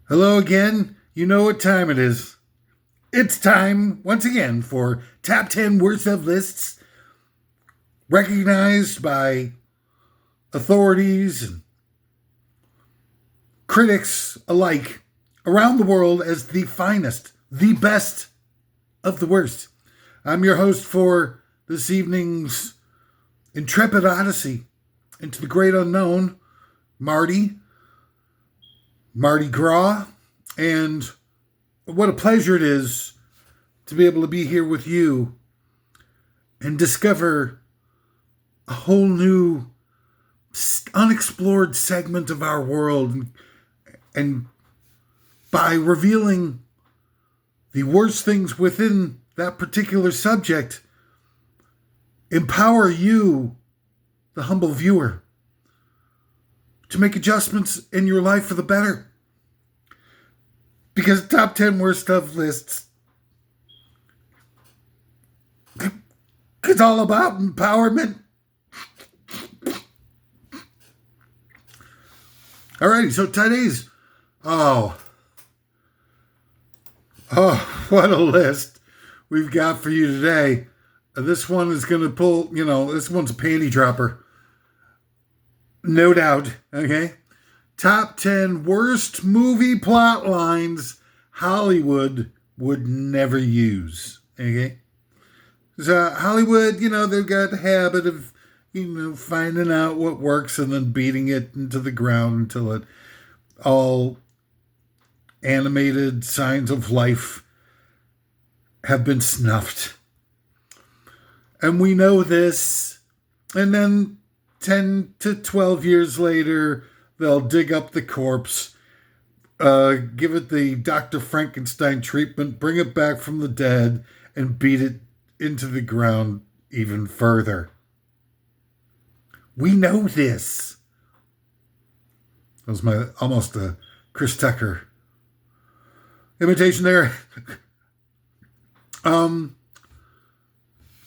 Hello again. You know what time it is. It's time, once again, for Top 10 Worst of Lists, recognized by authorities and critics alike around the world as the finest, the best of the worst. I'm your host for this evening's intrepid odyssey into the great unknown, Marty Gras, and what a pleasure it is to be able to be here with you and discover a whole new unexplored segment of our world, and by revealing the worst things within that particular subject, empower you, the humble viewer, to make adjustments in your life for the better. Because Top 10 Worst of Lists, it's all about empowerment. Alrighty, so today's, what a list we've got for you today. This one is going to pull, this one's a panty dropper. No doubt, okay? Top 10 worst movie plot lines Hollywood would never use, okay? So Hollywood, they've got the habit of, finding out what works and then beating it into the ground until it all animated signs of life have been snuffed. And we know this, and then 10 to 12 years later, they'll dig up the corpse, give it the Dr. Frankenstein treatment, bring it back from the dead, and beat it into the ground even further. We know this. That was my almost a Chris Tucker imitation there.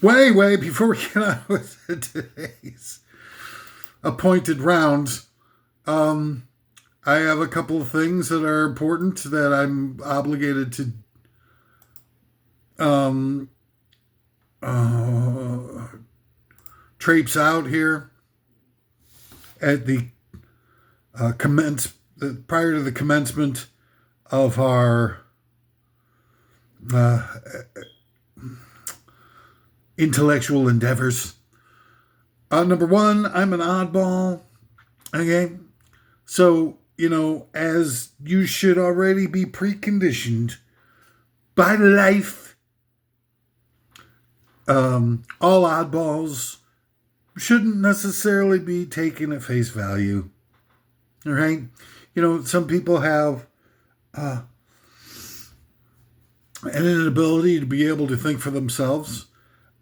Way before we get on with today's appointed rounds, I have a couple of things that are important that I'm obligated to traipse out here at the prior to the commencement of our intellectual endeavors. Number one, I'm an oddball. Okay. So, as you should already be preconditioned by life, all oddballs shouldn't necessarily be taken at face value. All right. Some people have an inability to be able to think for themselves.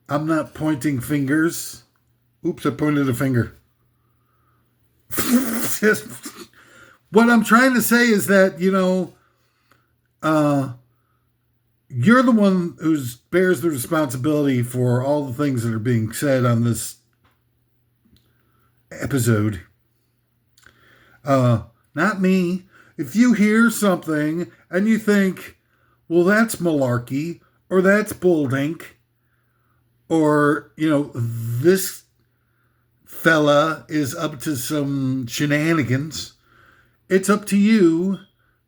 I'm not pointing fingers. Oops, I pointed a finger. What I'm trying to say is that, you're the one who bears the responsibility for all the things that are being said on this episode. Not me. If you hear something and you think, well, that's malarkey, or that's bulldink, or, this fella is up to some shenanigans, it's up to you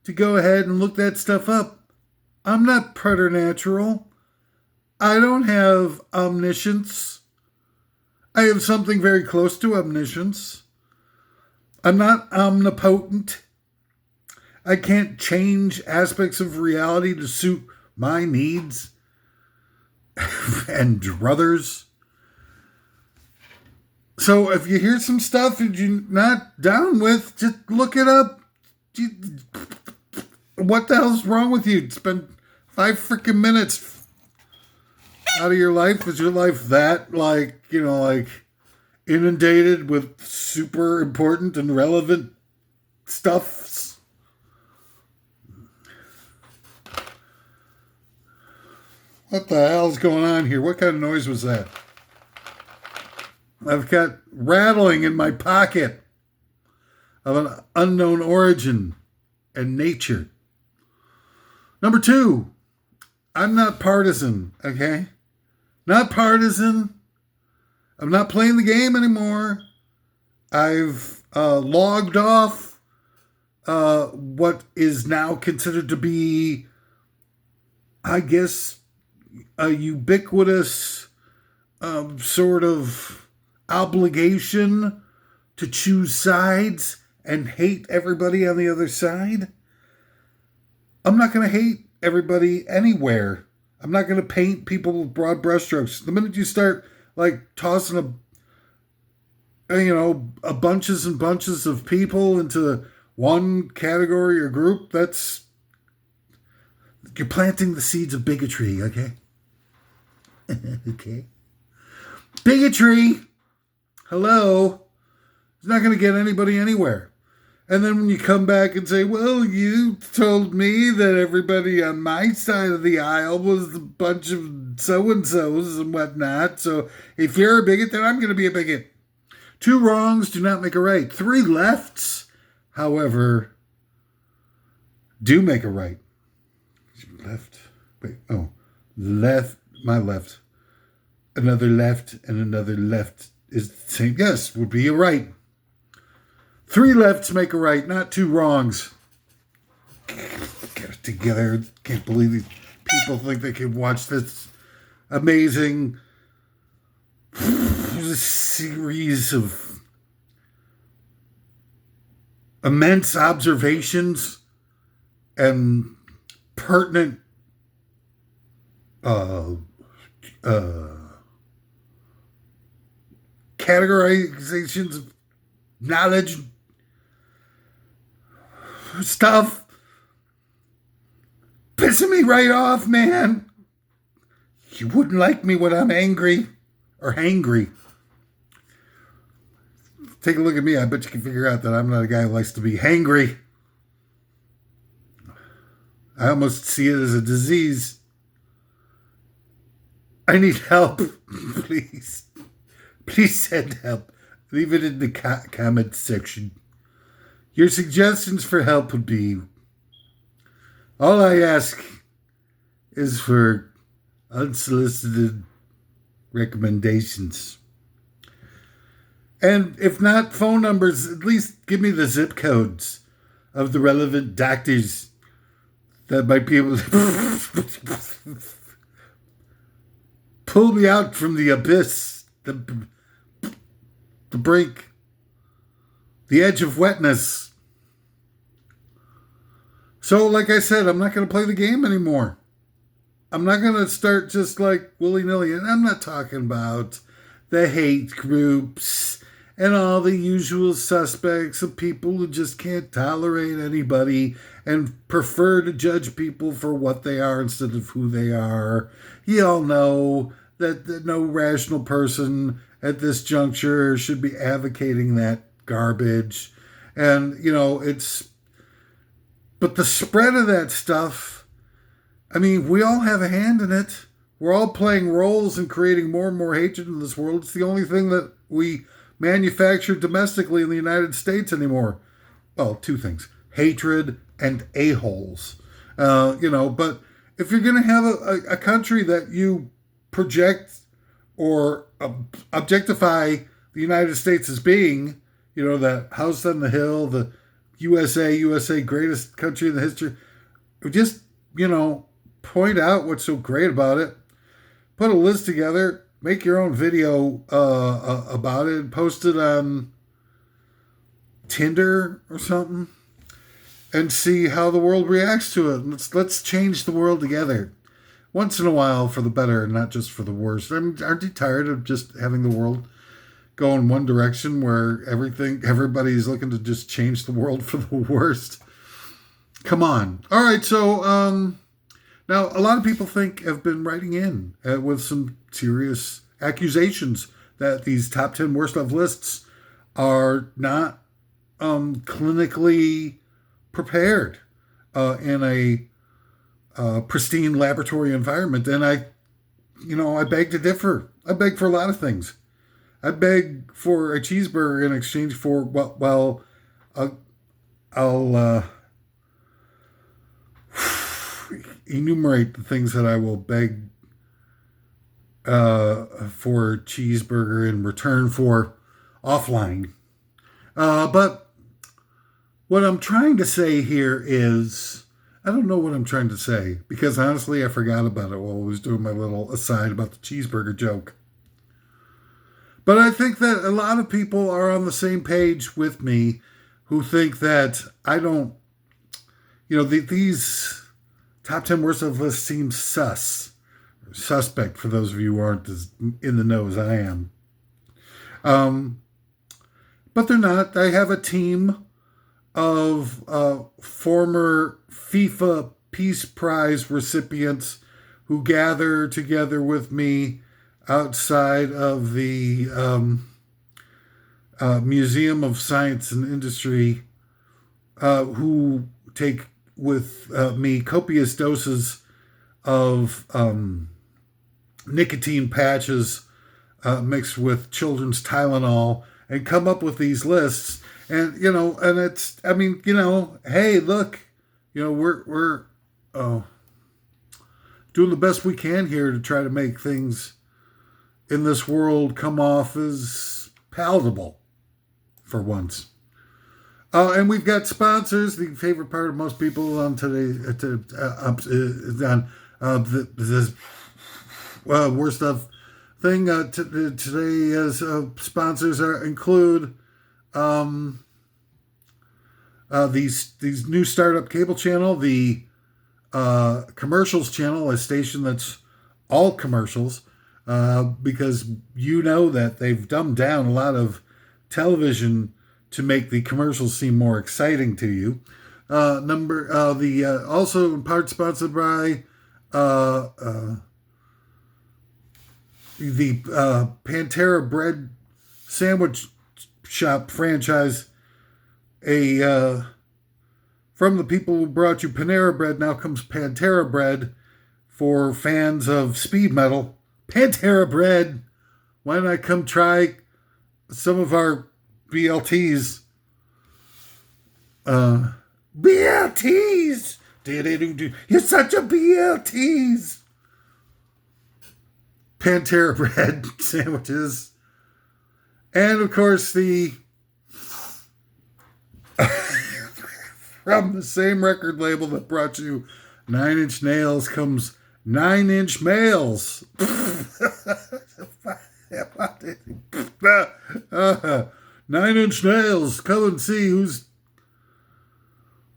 to go ahead and look that stuff up. I'm not preternatural. I don't have omniscience. I have something very close to omniscience. I'm not omnipotent. I can't change aspects of reality to suit my needs and druthers. So if you hear some stuff that you're not down with, just look it up. What the hell's wrong with you? Spend 5 freaking minutes out of your life. Is your life that, inundated with super important and relevant stuffs? What the hell's going on here? What kind of noise was that? I've got rattling in my pocket of an unknown origin and nature. Number two, I'm not partisan, okay? Not partisan. I'm not playing the game anymore. I've logged off what is now considered to be, I guess, a ubiquitous sort of obligation to choose sides and hate everybody on the other side. I'm not going to hate everybody anywhere. I'm not going to paint people with broad brushstrokes. The minute you start like tossing a bunches and bunches of people into one category or group, you're planting the seeds of bigotry, okay? Okay. Bigotry, hello, it's not going to get anybody anywhere. And then when you come back and say, well, you told me that everybody on my side of the aisle was a bunch of so-and-sos and whatnot, so if you're a bigot, then I'm going to be a bigot. Two wrongs do not make a right. Three lefts, however, do make a right. Left, my left. Another left and another left is the same. Yes, would be a right. Three lefts make a right, not two wrongs. Get it together. Can't believe these people think they can watch this amazing series of immense observations and pertinent categorizations of knowledge stuff. Pissing me right off, man. You wouldn't like me when I'm angry or hangry. Take a look at me. I bet you can figure out that I'm not a guy who likes to be hangry. I almost see it as a disease. I need help. Please. Please send help. Leave it in the comment section. Your suggestions for help would be, all I ask is for unsolicited recommendations. And if not phone numbers, at least give me the zip codes of the relevant doctors that might be able to pull me out from the abyss, the brink, the edge of wetness. So, like I said, I'm not going to play the game anymore. I'm not going to start just like willy-nilly. And I'm not talking about the hate groups and all the usual suspects of people who just can't tolerate anybody and prefer to judge people for what they are instead of who they are. You all know that no rational person at this juncture should be advocating that garbage. And, but the spread of that stuff, I mean, we all have a hand in it. We're all playing roles and creating more and more hatred in this world. It's the only thing that we manufacture domestically in the United States anymore. Well, two things: hatred and a-holes. But if you're going to have a country that you project or objectify the United States as being, the house on the hill, the USA, greatest country in the history, just, point out what's so great about it. Put a list together, make your own video about it, and post it on Tinder or something, and see how the world reacts to it. Let's change the world together. Once in a while for the better, and not just for the worse. Aren't you tired of just having the world go in one direction where everybody's looking to just change the world for the worst? Come on. All right, so now a lot of people have been writing in with some serious accusations that these top 10 worst of lists are not clinically prepared in a pristine laboratory environment. And I beg to differ. I beg for a lot of things. I beg for a cheeseburger in exchange for, enumerate the things that I will beg for cheeseburger in return for offline. But what I'm trying to say here is, I don't know what I'm trying to say, because honestly, I forgot about it while I was doing my little aside about the cheeseburger joke. But I think that a lot of people are on the same page with me who think that I don't, these top 10 worst of lists seem suspect for those of you who aren't as in the know as I am. But they're not. I have a team of former FIFA Peace Prize recipients who gather together with me outside of the Museum of Science and Industry, who take with me copious doses of nicotine patches mixed with children's Tylenol, and come up with these lists. And it's, hey, look, we're doing the best we can here to try to make things in this world come off as palatable for once. And we've got sponsors. The favorite part of most people on today this worst of thing. Today's sponsors include these new startup cable channel, the commercials channel, a station that's all commercials, because that they've dumbed down a lot of television to make the commercials seem more exciting to you. Also in part sponsored by the Pantera Bread Sandwich Shop franchise. From the people who brought you Panera Bread, now comes Pantera Bread for fans of speed metal. Pantera Bread, why not come try some of our BLTs? BLTs! You're such a BLTs! Pantera Bread sandwiches. And of course the from the same record label that brought you 9 Inch Nails comes 9 Inch Males. 9 Inch Nails. Come and see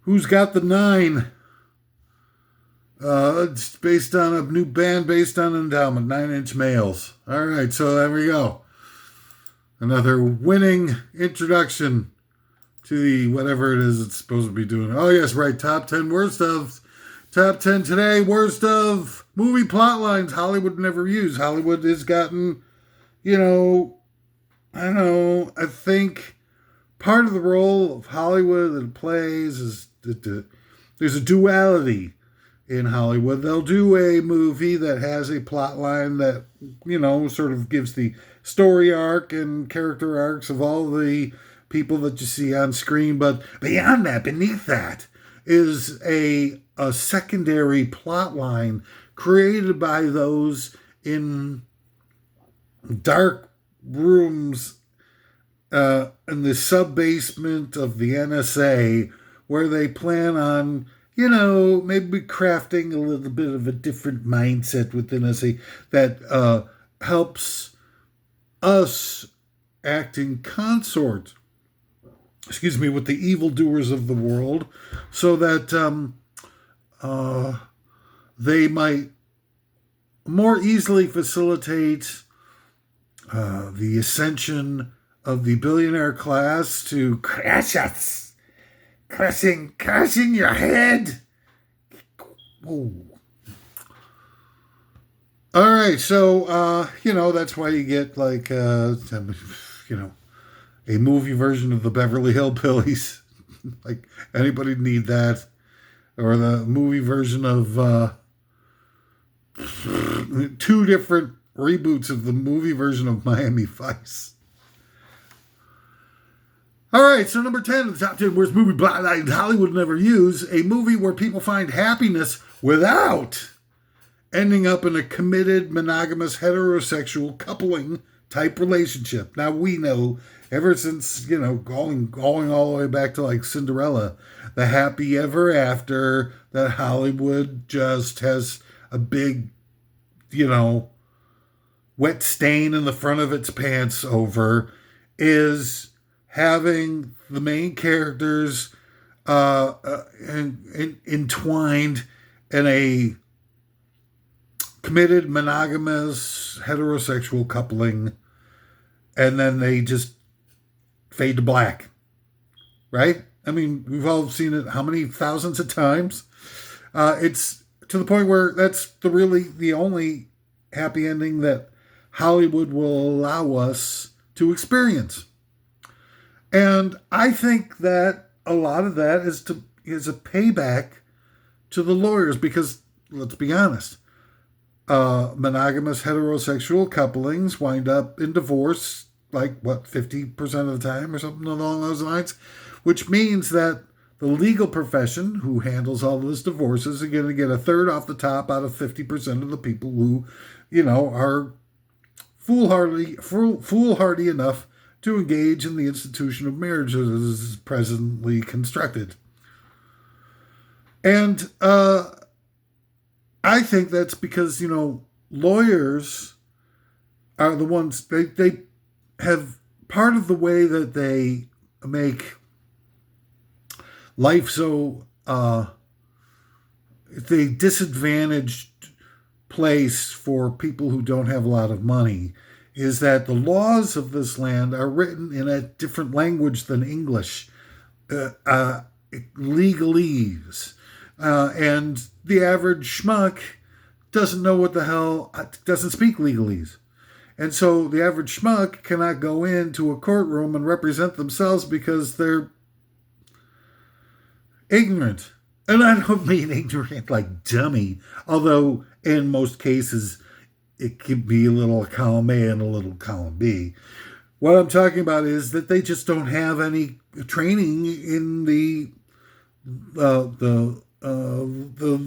who's got the 9. It's based on a new band based on endowment, 9 Inch Males. All right, so there we go. Another winning introduction to the whatever it is it's supposed to be doing. Oh, yes, right. Top 10 worst of. Top 10 today, worst of movie plot lines Hollywood never used. Hollywood has gotten, I don't know, I think part of the role of Hollywood that it plays is that there's a duality in Hollywood. They'll do a movie that has a plot line that, sort of gives the story arc and character arcs of all the people that you see on screen. But beyond that, beneath that, is a secondary plot line created by those in dark rooms in the sub-basement of the NSA, where they plan on, maybe crafting a little bit of a different mindset within us that helps us act in consort, with the evildoers of the world, so that they might more easily facilitate the ascension of the billionaire class to crash us. Crashing your head. Whoa. All right, so, that's why you get, a movie version of the Beverly Hillbillies. Like, anybody need that? Or the movie version of 2 different reboots of the movie version of Miami Vice. All right, so number 10 of the top 10 worst movie plot lines Hollywood never use, a movie where people find happiness without ending up in a committed, monogamous, heterosexual coupling type relationship. Now, we know ever since, going all the way back to like Cinderella, the happy ever after that Hollywood just has a big, wet stain in the front of its pants over is having the main characters entwined in a committed, monogamous, heterosexual coupling, and then they just fade to black, right? I mean, we've all seen it how many thousands of times? It's to the point where that's the only happy ending that Hollywood will allow us to experience. And I think that a lot of that is a payback to the lawyers because, let's be honest, monogamous heterosexual couplings wind up in divorce 50% of the time or something along those lines, which means that the legal profession who handles all those divorces are going to get a third off the top out of 50% of the people who, are foolhardy enough to engage in the institution of marriage as is presently constructed. And I think that's because, lawyers are the ones, they have part of the way that they make life so, it's a disadvantaged place for people who don't have a lot of money, is that the laws of this land are written in a different language than English, legalese. And the average schmuck doesn't know what the hell, doesn't speak legalese. And so the average schmuck cannot go into a courtroom and represent themselves because they're ignorant. And I don't mean ignorant like dummy, although in most cases it can be a little column A and a little column B. What I'm talking about is that they just don't have any training in the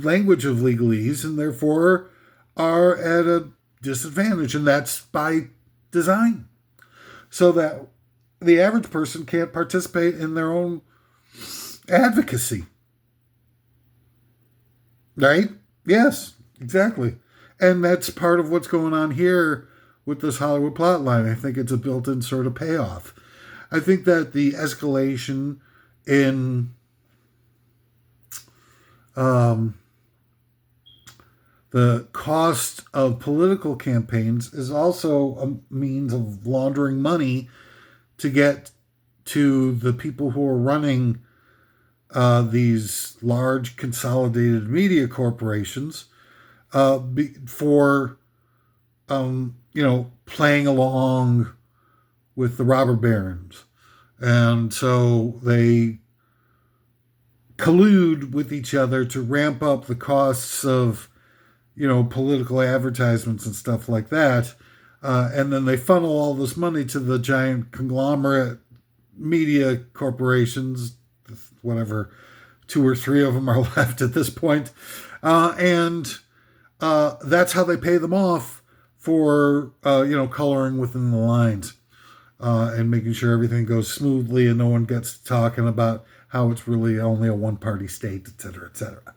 language of legalese and therefore are at a disadvantage, and that's by design. So that the average person can't participate in their own advocacy. Right? Yes, exactly. And that's part of what's going on here with this Hollywood plotline. I think it's a built-in sort of payoff. I think that the escalation in the cost of political campaigns is also a means of laundering money to get to the people who are running these large consolidated media corporations for playing along with the robber barons. And so they collude with each other to ramp up the costs of, political advertisements and stuff like that. And then they funnel all this money to the giant conglomerate media corporations, whatever, 2 or 3 of them are left at this point. And that's how they pay them off for, coloring within the lines and making sure everything goes smoothly and no one gets talking about how it's really only a one-party state, et cetera, et cetera.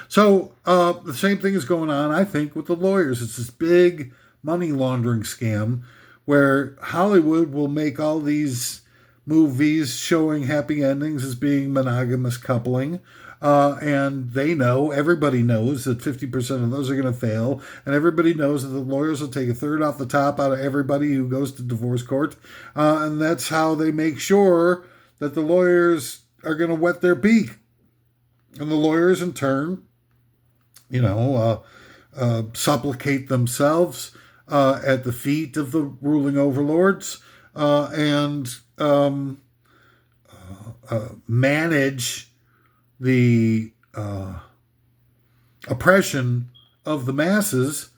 So the same thing is going on, I think, with the lawyers. It's this big money laundering scam where Hollywood will make all these movies showing happy endings as being monogamous coupling. And everybody knows that 50% of those are going to fail. And everybody knows that the lawyers will take a third off the top out of everybody who goes to divorce court. And that's how they make sure that the lawyers are going to wet their beak. And the lawyers, in turn, supplicate themselves at the feet of the ruling overlords and manage the oppression of the masses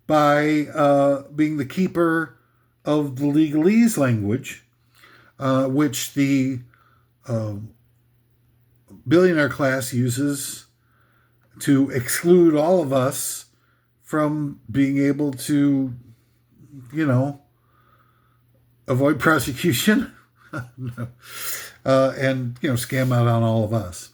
by being the keeper of the legalese language which the uh, billionaire class uses to exclude all of us from being able to, you know, avoid prosecution no. And, you know, scam out on all of us.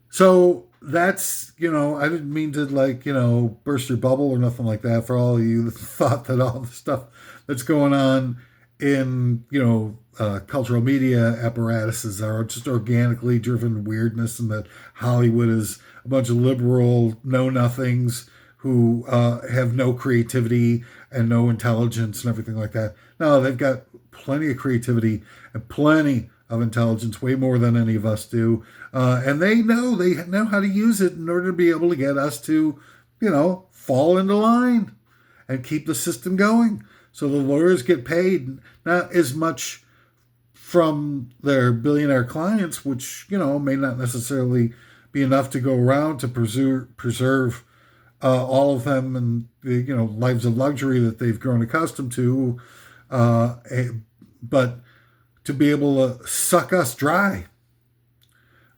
So that's, you know, I didn't mean to, like, you know, burst your bubble or nothing like that for all of you that thought that all the stuff that's going on in, you know, cultural media apparatuses are just organically driven weirdness, and that Hollywood is a bunch of liberal know-nothings who have no creativity and no intelligence and everything like that. No, they've got plenty of creativity and plenty of intelligence, way more than any of us do. And they know how to use it in order to be able to get us to, you know, fall into line and keep the system going. So the lawyers get paid not as much from their billionaire clients, which, you know, may not necessarily be enough to go around to preserve all of them and the, you know, lives of luxury that they've grown accustomed to, but to be able to suck us dry.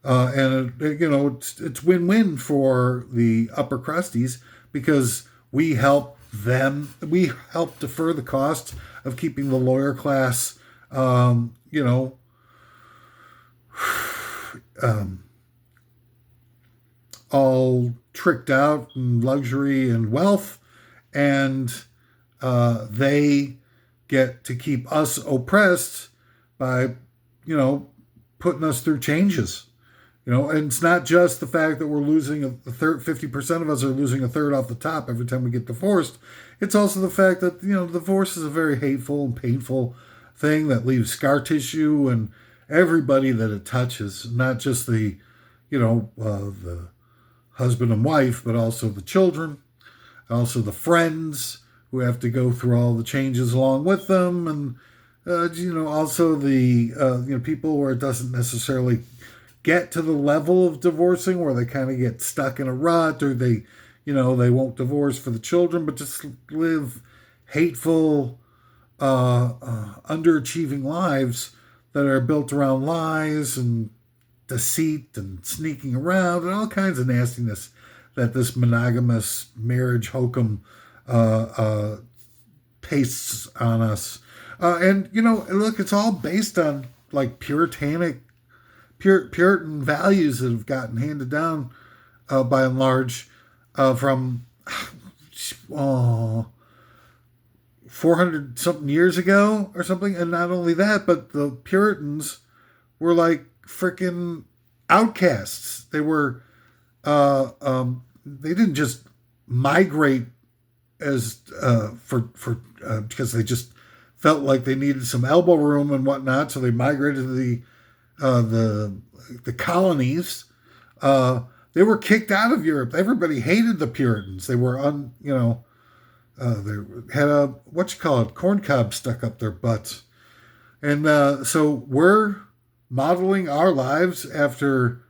And, you know, it's win-win for the upper crusties, because we help defer the cost of keeping the lawyer class, you know, all tricked out in luxury and wealth, and they get to keep us oppressed by, you know, putting us through changes. You know, and it's not just the fact that we're losing a third, 50% of us are losing a third off the top every time we get divorced. It's also the fact that, you know, divorce is a very hateful and painful thing that leaves scar tissue and everybody that it touches, not just the, you know, the husband and wife, but also the children, also the friends who have to go through all the changes along with them, and you know, also the you know, people where it doesn't necessarily get to the level of divorcing, where they kind of get stuck in a rut, or they, you know, they won't divorce for the children, but just live hateful, underachieving lives that are built around lies and deceit and sneaking around and all kinds of nastiness that this monogamous marriage hokum pastes on us. And, you know, look, it's all based on like Puritan values that have gotten handed down by and large from 400 something years ago or something. And not only that, but the Puritans were like freaking outcasts. They were they didn't just migrate as because they just felt like they needed some elbow room and whatnot, so they migrated to the colonies. They were kicked out of Europe. Everybody hated the Puritans. They were they had a corn cob stuck up their butts, and so we're modeling our lives after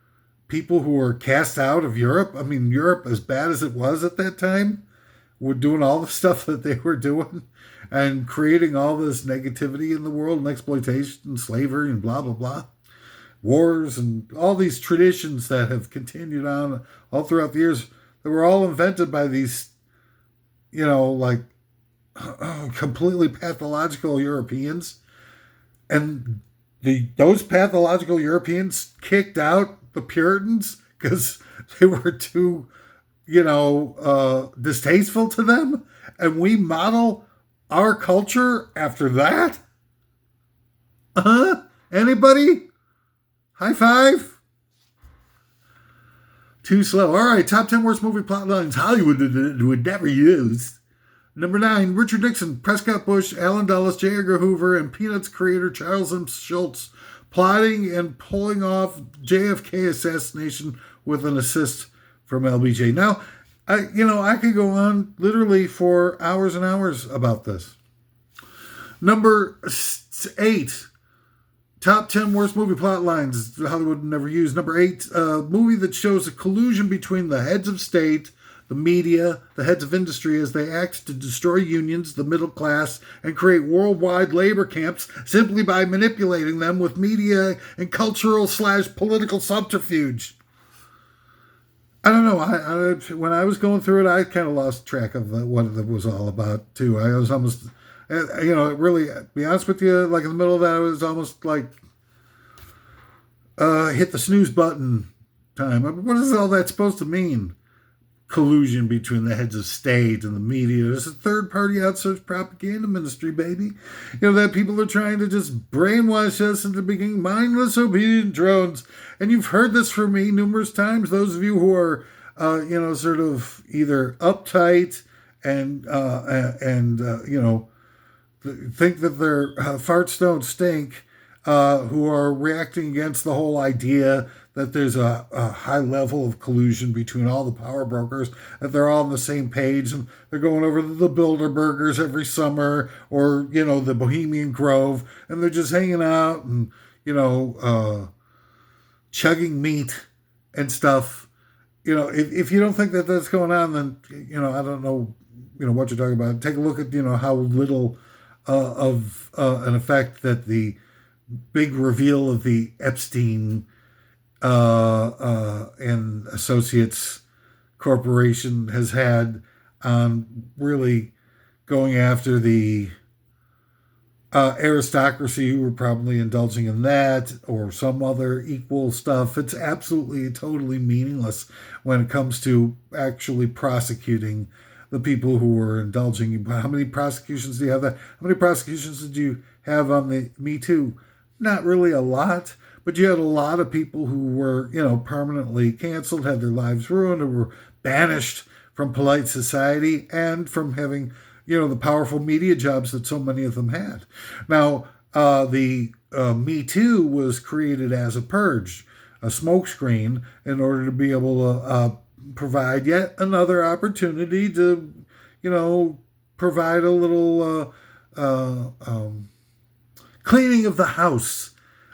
people who were cast out of Europe. I mean, Europe, as bad as it was at that time, were doing all the stuff that they were doing and creating all this negativity in the world and exploitation and slavery and blah, blah, blah. Wars and all these traditions that have continued on all throughout the years that were all invented by these, you know, like completely pathological Europeans. And those pathological Europeans kicked out the Puritans because they were too, you know, distasteful to them. And we model our culture after that? Anybody? High five? Too slow. All right, top 10 worst movie plot lines Hollywood would never use. Number 9, Richard Nixon, Prescott Bush, Allen Dulles, J. Edgar Hoover, and Peanuts creator Charles M. Schultz plotting and pulling off JFK assassination with an assist from LBJ. Now, I could go on literally for hours and hours about this. Number 8, top 10 worst movie plot lines Hollywood never used. Number 8, movie that shows a collusion between the heads of state, the media, the heads of industry as they act to destroy unions, the middle class, and create worldwide labor camps simply by manipulating them with media and cultural/political subterfuge. I don't know. When I was going through it, I kind of lost track of what it was all about too. I was almost, it really. To be honest with you, like in the middle of that, it was almost like hit the snooze button time. What is all that supposed to mean? Collusion between the heads of state and the media. There's a third-party outsourced propaganda ministry, baby. That people are trying to just brainwash us into being mindless, obedient drones. And you've heard this from me numerous times. Those of you who are, sort of either uptight and think that their farts don't stink, who are reacting against the whole idea that there's a high level of collusion between all the power brokers, that they're all on the same page, and they're going over to the Bilderbergers every summer, or, the Bohemian Grove, and they're just hanging out and, chugging meat and stuff. If you don't think that that's going on, then, I don't know, what you're talking about. Take a look at, how little of an effect that the big reveal of the Epstein and Associates Corporation has had on really going after the aristocracy who were probably indulging in that or some other equal stuff. It's absolutely, totally meaningless when it comes to actually prosecuting the people who were indulging. How many prosecutions do you have? How many prosecutions did you have on the Me Too? Not really a lot. But you had a lot of people who were, permanently canceled, had their lives ruined, or were banished from polite society and from having, the powerful media jobs that so many of them had. Now, the Me Too was created as a purge, a smokescreen, in order to be able to provide yet another opportunity to, provide a little cleaning of the house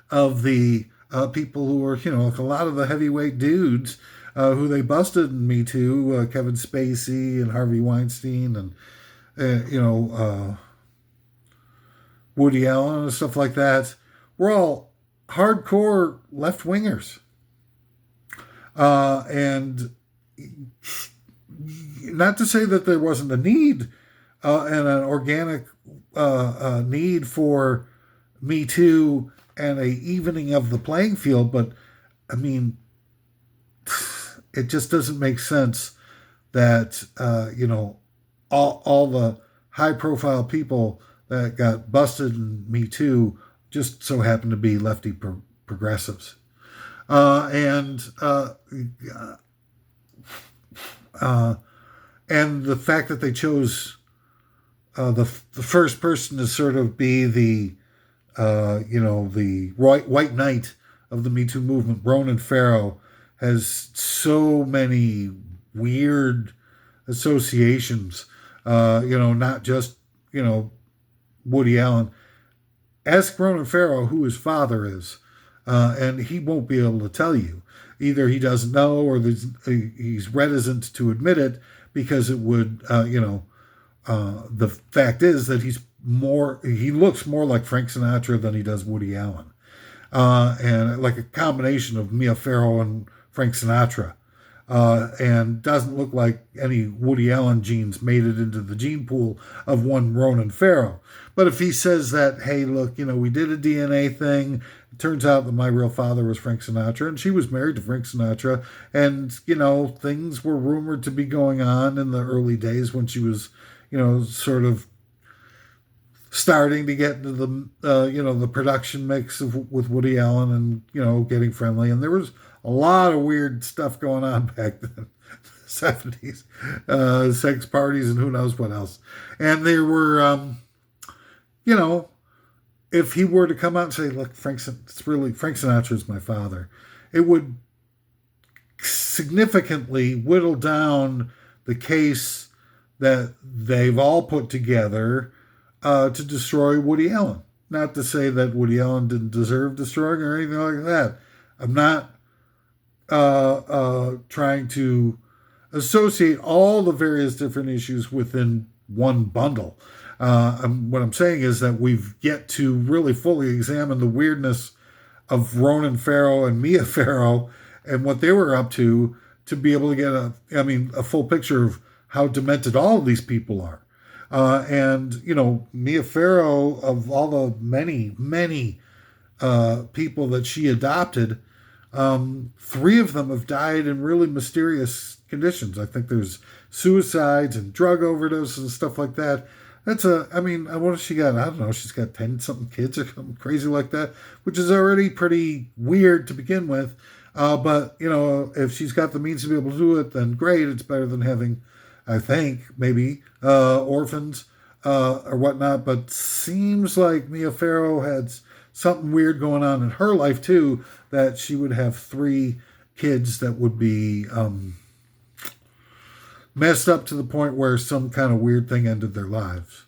of the people who were, like a lot of the heavyweight dudes who they busted in Me Too, Kevin Spacey and Harvey Weinstein and, Woody Allen and stuff like that, were all hardcore left-wingers. And not to say that there wasn't a need and an organic need for Me Too and a evening of the playing field, but I mean, it just doesn't make sense that all the high profile people that got busted in Me Too just so happen to be lefty progressives, and the fact that they chose the first person to sort of be the white knight of the Me Too movement, Ronan Farrow, has so many weird associations. Not just, Woody Allen. Ask Ronan Farrow who his father is, and he won't be able to tell you. Either he doesn't know or he's reticent to admit it because it would, the fact is that he looks more like Frank Sinatra than he does Woody Allen. And like a combination of Mia Farrow and Frank Sinatra. And doesn't look like any Woody Allen genes made it into the gene pool of one Ronan Farrow. But if he says that, hey, look, we did a DNA thing. It turns out that my real father was Frank Sinatra, and she was married to Frank Sinatra. And, things were rumored to be going on in the early days when she was, sort of starting to get into the, the production mix with Woody Allen and, getting friendly. And there was a lot of weird stuff going on back then, 70s, sex parties and who knows what else. And there were, if he were to come out and say, look, Frank Sinatra is my father, it would significantly whittle down the case that they've all put together to destroy Woody Allen. Not to say that Woody Allen didn't deserve destroying or anything like that. I'm not trying to associate all the various different issues within one bundle. What I'm saying is that we've yet to really fully examine the weirdness of Ronan Farrow and Mia Farrow and what they were up to be able to get a full picture of how demented all of these people are. And Mia Farrow, of all the many people that she adopted, three of them have died in really mysterious conditions. I think there's suicides and drug overdoses and stuff like that. What has she got? I don't know. She's got 10 something kids or something crazy like that, which is already pretty weird to begin with. But if she's got the means to be able to do it, then great. It's better than having, I think, maybe orphans or whatnot. But seems like Mia Farrow had something weird going on in her life too, that she would have three kids that would be messed up to the point where some kind of weird thing ended their lives.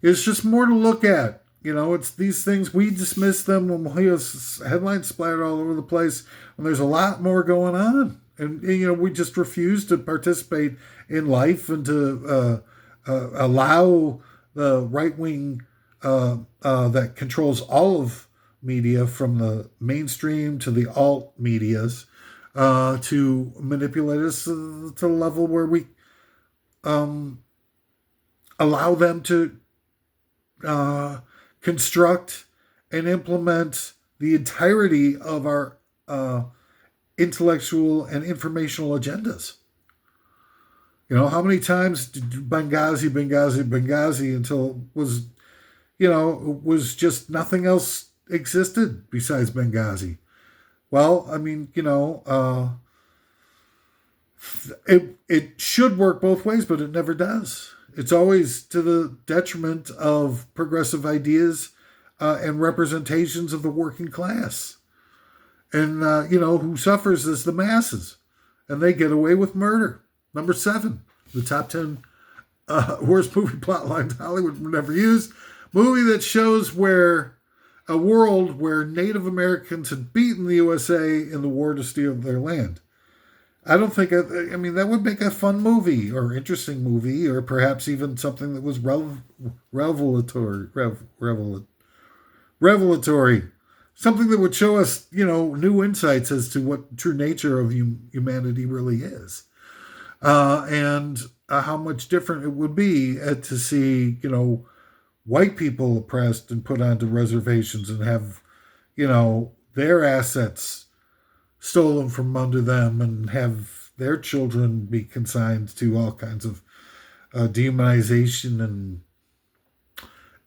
It's just more to look at. It's these things, we dismiss them when we have headlines splattered all over the place, and there's a lot more going on. And we just refuse to participate in life and to allow the right wing that controls all of media, from the mainstream to the alt medias, to manipulate us to the level where we allow them to construct and implement the entirety of our intellectual and informational agendas. How many times did Benghazi until it was just nothing else existed besides Benghazi? Well, it should work both ways, but it never does. It's always to the detriment of progressive ideas and representations of the working class. And, who suffers is the masses. And they get away with murder. Number 7, the top 10 worst movie plot lines Hollywood would never use. Movie that shows a world where Native Americans had beaten the USA in the war to steal their land. I don't think, that would make a fun movie or interesting movie, or perhaps even something that was revelatory. Something that would show us, new insights as to what true nature of humanity really is. And how much different it would be to see, white people oppressed and put onto reservations and have, their assets stolen from under them and have their children be consigned to all kinds of dehumanization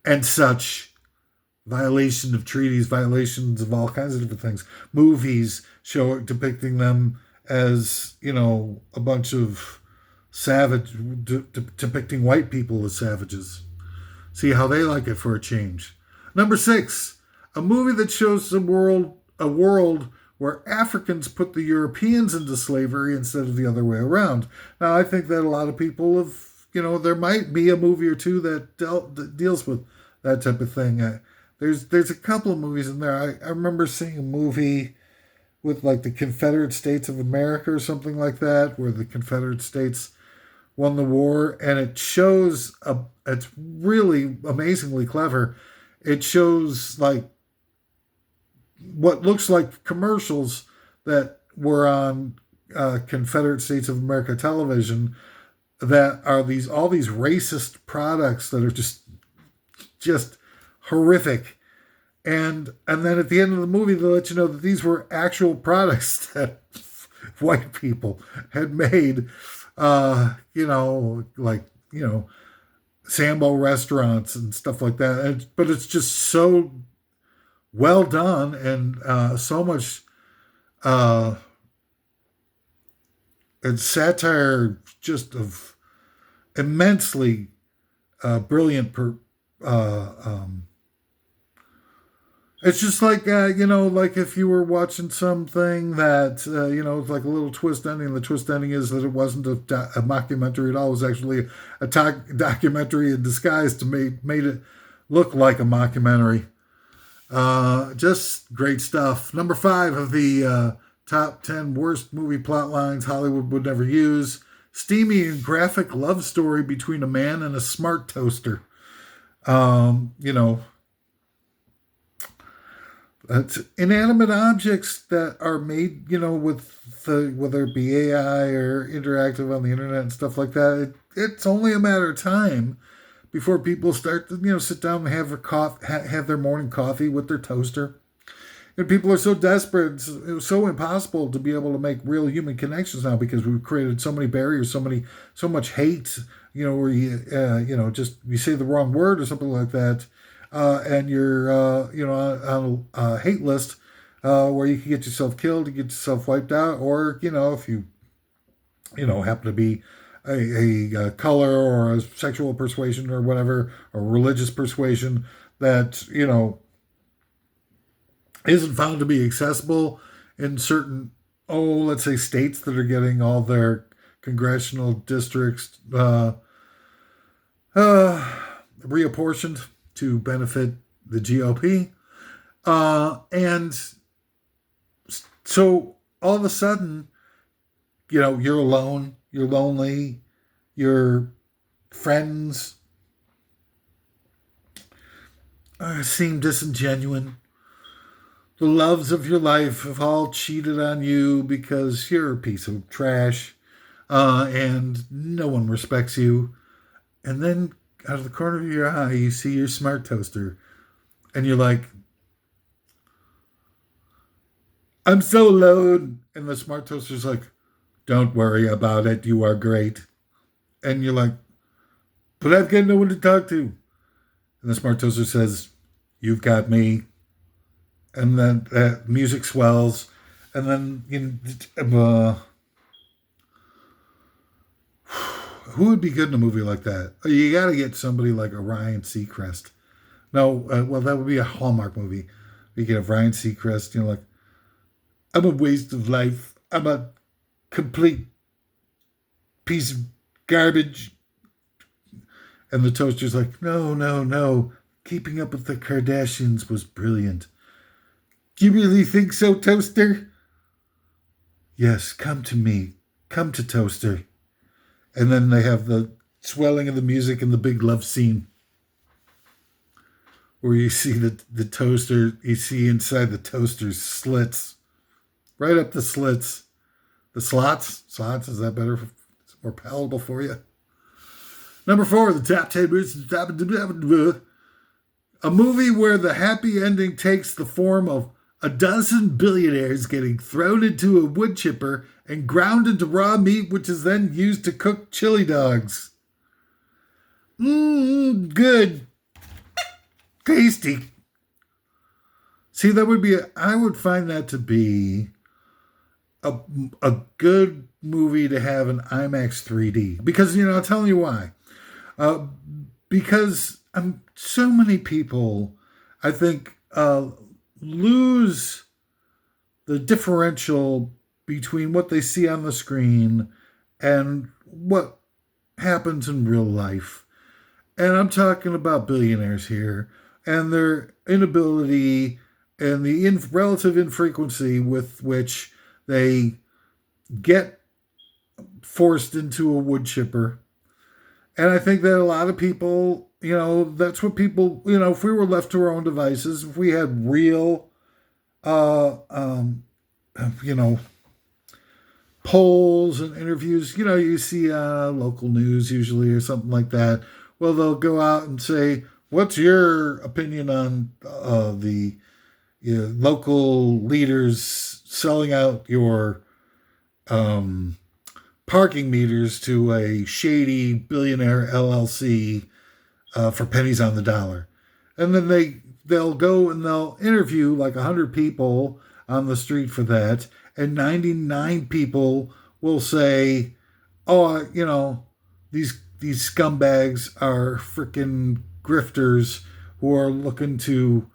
and such, violation of treaties, violations of all kinds of different things. Movies depicting them as, a bunch of depicting white people as savages. See how they like it for a change. Number 6, a movie that shows a world where Africans put the Europeans into slavery instead of the other way around. Now, I think that a lot of people have, there might be a movie or two that deals with that type of thing. There's a couple of movies in there. I remember seeing a movie with like the Confederate States of America or something like that, where the Confederate States won the war, and it shows it's really amazingly clever. It shows like what looks like commercials that were on Confederate States of America television that are all these racist products that are just horrific. And then at the end of the movie, they let you know that these were actual products that white people had made, Sambo restaurants and stuff like that. But it's just so well done and so much and satire just of immensely brilliant it's just like, like if you were watching something that, it's like a little twist ending. The twist ending is that it wasn't a mockumentary at all. It was actually a documentary in disguise to made it look like a mockumentary. Just great stuff. Number 5 of the top 10 worst movie plot lines Hollywood would never use, steamy and graphic love story between a man and a smart toaster. You know, that's inanimate objects that are made, you know, with the, whether it be AI or interactive on the internet and stuff like that. It's only a matter of time before people start to, you know, sit down and have their have their morning coffee with their toaster. And people are so desperate, it's so impossible to be able to make real human connections now because we've created so many barriers, so much hate. You know, where you know, just you say the wrong word or something like that, and you're, you know, on a hate list where you can get yourself killed, you get yourself wiped out, or you know, if you, you know, happen to be a color or a sexual persuasion or whatever, or religious persuasion that, you know, isn't found to be accessible in certain, let's say states that are getting all their congressional districts reapportioned to benefit the GOP. And so all of a sudden, you know, you're alone, you're lonely, your friends seem disingenuous. The loves of your life have all cheated on you because you're a piece of trash, and no one respects you. And then out of the corner of your eye, you see your smart toaster, and you're like, I'm so alone. And the smart toaster's like, don't worry about it. You are great. And you're like, but I've got no one to talk to. And the smart toaster says, you've got me. And then music swells, and then, you know, who would be good in a movie like that? You got to get somebody like a Ryan Seacrest. No, well, that would be a Hallmark movie. You get a Ryan Seacrest, you know, like, I'm a waste of life. I'm a complete piece of garbage. And the toaster's like, no. Keeping up with the Kardashians was brilliant. Do you really think so, Toaster? Yes, come to me. Come to Toaster. And then they have the swelling of the music and the big love scene where you see the toaster, you see inside the toaster's slits. Right up the slits. The slots? Slots, is that better? It's more palatable for you. Number 4, the top 10 movies. A movie where the happy ending takes the form of a dozen billionaires getting thrown into a wood chipper and ground into raw meat, which is then used to cook chili dogs. Good. Tasty. See, that would be, I would find that to be a good movie to have an IMAX 3D. Because, you know, I'll tell you why. Because so many people, I think, lose the differential between what they see on the screen and what happens in real life. And I'm talking about billionaires here and their inability and the relative infrequency with which they get forced into a wood chipper. And I think that a lot of people, you know, that's what people, you know, if we were left to our own devices, if we had real, you know, polls and interviews, you know, you see local news usually or something like that. Well, they'll go out and say, what's your opinion on the local leaders selling out your parking meters to a shady billionaire LLC for pennies on the dollar? And then they'll go and they'll interview like 100 people on the street for that, and 99 people will say, oh, you know, these scumbags are freaking grifters who are looking to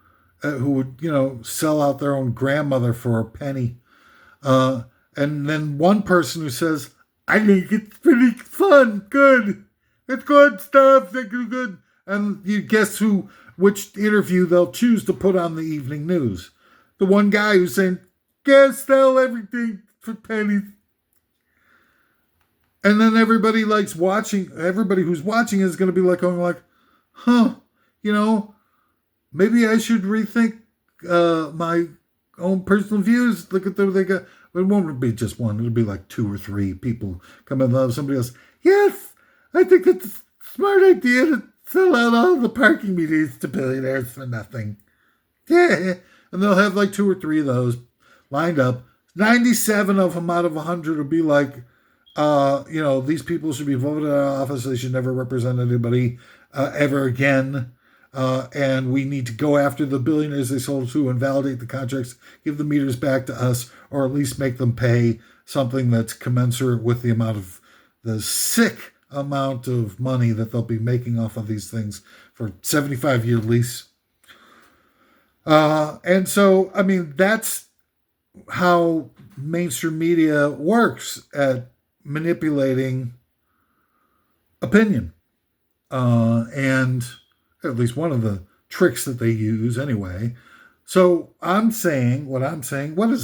who would, you know, sell out their own grandmother for a penny. And then one person who says, I think it's pretty fun, good. It's good stuff, it's good. And you guess which interview they'll choose to put on the evening news. The one guy who's saying, Can't sell everything for pennies. And then everybody likes watching. Everybody who's watching is going to be like going like, huh, you know, maybe I should rethink my own personal views. Look at them. They got. It won't be just one. It'll be like 2 or 3 people come in love somebody else. Yes, I think it's a smart idea to sell out all the parking meters to billionaires for nothing. Yeah, and they'll have like 2 or 3 of those lined up. 97 of them out of 100 will be like, these people should be voted out of office. They should never represent anybody ever again. And we need to go after the billionaires they sold to, invalidate the contracts, give the meters back to us, or at least make them pay something that's commensurate with the sick amount of money that they'll be making off of these things for 75-year lease. And so, I mean, that's how mainstream media works at manipulating opinion. And at least one of the tricks that they use anyway. So what is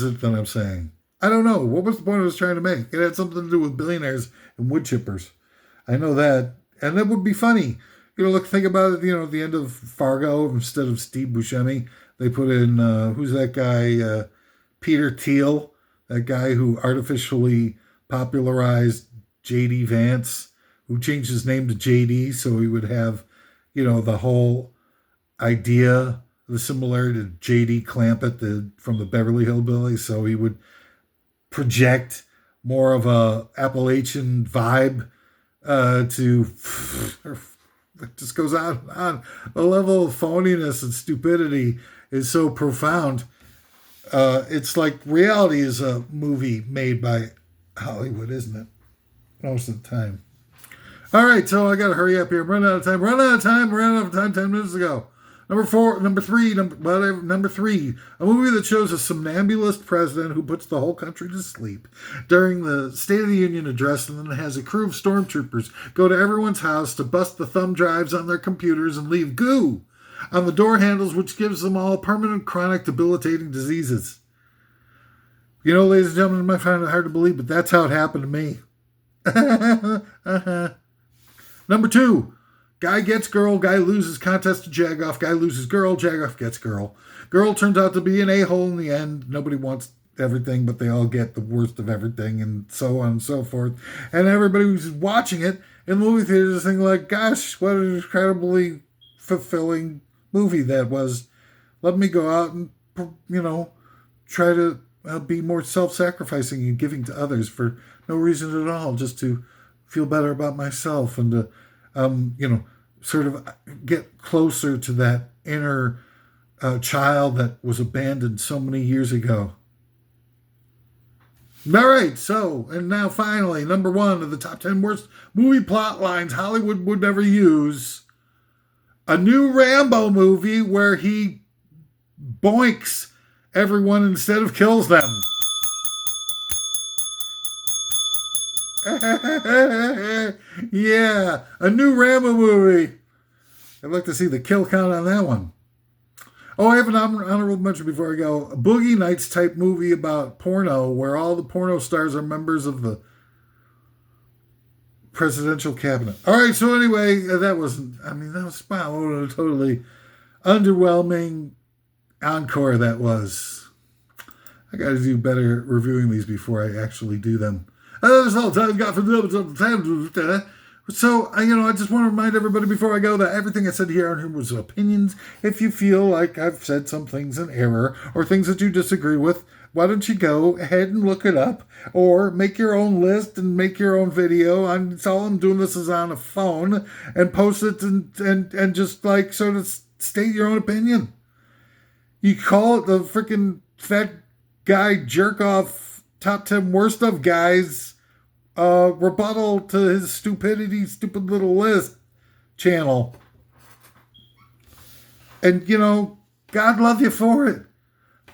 it that I'm saying? I don't know. What was the point I was trying to make? It had something to do with billionaires and wood chippers. I know that. And that would be funny. Think about it, at the end of Fargo, instead of Steve Buscemi, they put in, who's that guy? Peter Thiel, that guy who artificially popularized J.D. Vance, who changed his name to J.D. so he would have, the whole idea, the similarity to J.D. Clampett from the Beverly Hillbillies, so he would project more of a Appalachian vibe it just goes on and on. The level of phoniness and stupidity is so profound. It's like reality is a movie made by Hollywood, isn't it? Most of the time. All right, so I got to hurry up here. I'm running out of time. Ran out of time 10 minutes ago. Number three, a movie that shows a somnambulist president who puts the whole country to sleep during the State of the Union address, and then has a crew of stormtroopers go to everyone's house to bust the thumb drives on their computers and leave goo on the door handles, which gives them all permanent, chronic, debilitating diseases. Ladies and gentlemen, you might find it hard to believe, but that's how it happened to me. Number 2, guy gets girl, guy loses contest to Jagoff, guy loses girl, Jagoff gets girl. Girl turns out to be an a-hole in the end. Nobody wants everything, but they all get the worst of everything, and so on and so forth. And everybody who's watching it in the movie theater is thinking like, gosh, what an incredibly fulfilling movie that was. Let me go out and, try to be more self-sacrificing and giving to others for no reason at all, just to feel better about myself and to, sort of get closer to that inner child that was abandoned so many years ago. All right, so, and now finally, number 1 of the top 10 worst movie plot lines Hollywood would never use. A new Rambo movie where he boinks everyone instead of kills them. Yeah, a new Rambo movie. I'd like to see the kill count on that one. Oh, I have an honorable mention before I go. A Boogie Nights type movie about porno where all the porno stars are members of the presidential cabinet. All right, so anyway, that was a totally underwhelming encore that was. I got to do better reviewing these before I actually do them. That's all the time I've got for the time. So, I just want to remind everybody before I go that everything I said here was opinions. If you feel like I've said some things in error or things that you disagree with, why don't you go ahead and look it up or make your own list and make your own video. All I'm doing this is on a phone and post it and just like sort of state your own opinion. You call it the freaking fat guy jerk off top 10 worst of guys rebuttal to his stupid little list channel. And, God love you for it.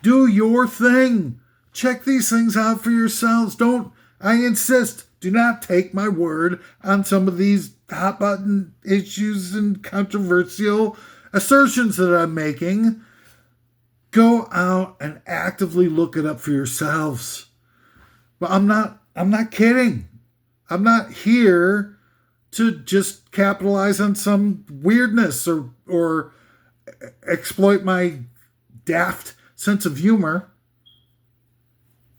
Do your thing. Check these things out for yourselves. I insist, do not take my word on some of these hot button issues and controversial assertions that I'm making. Go out and actively look it up for yourselves. But I'm not kidding. I'm not here to just capitalize on some weirdness or exploit my daft sense of humor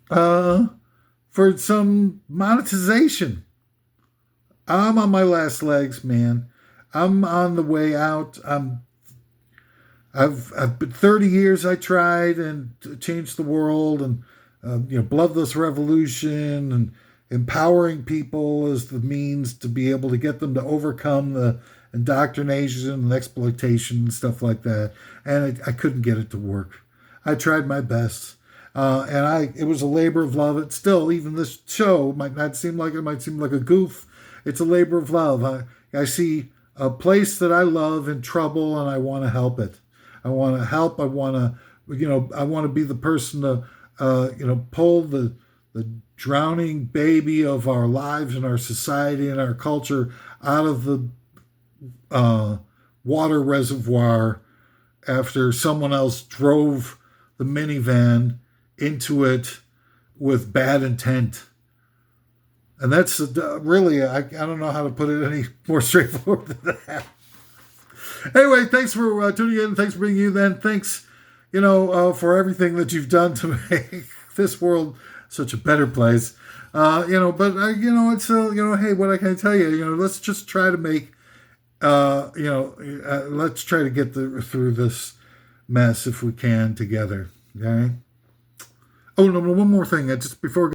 for some monetization. I'm on my last legs, man. I'm on the way out. I've been 30 years. I tried and changed the world, and bloodless revolution and empowering people as the means to be able to get them to overcome the indoctrination and exploitation and stuff like that. And I couldn't get it to work. I tried my best. It was a labor of love. It's still, even this show might not seem like it, might seem like a goof. It's a labor of love. I see a place that I love in trouble, and I want to help it. I want to help. I want to be the person to, pull the drowning baby of our lives and our society and our culture out of the water reservoir after someone else drove the minivan into it with bad intent. And that's really, I don't know how to put it any more straightforward than that. Anyway, thanks for tuning in. Thanks for being you then. Thanks, for everything that you've done to make this world such a better place. It's, hey, what I can tell you, let's just try to make, let's try to get through this mess if we can together. Okay. Oh, no, one more thing. Just before